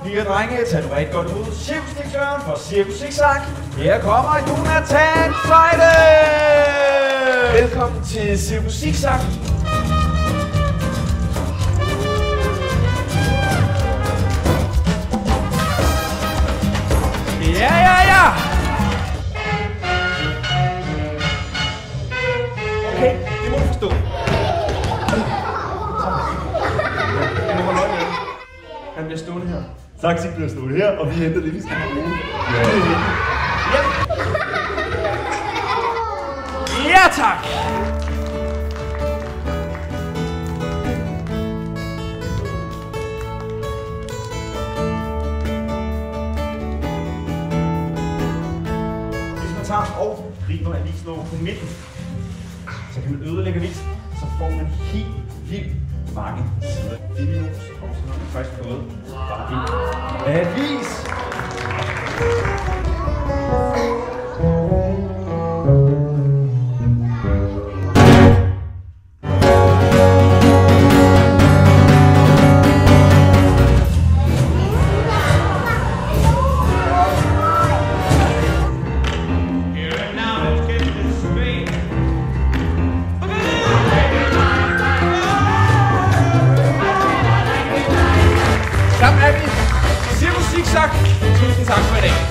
piger og drenge, tag nu rigtig godt ud. Cirkusdirektøren for Cirkus Zigzag. Her kommer Jonathan Feide! Velkommen til Cirkus Zigzag. Ja! Okay, det må du forstå. Han bliver stående her. Taxi bliver stående her, og vi henter det, vi skal bruge. Ja, tak! Hvis man tager og river avisen over på midten, så kan man ødelægge avisen, så får man helt vildt mange sider. Det er nu, så har man faktisk fået bare en avis. Sammen er vi Cirkus Zigzag. Tusind tak for i dag.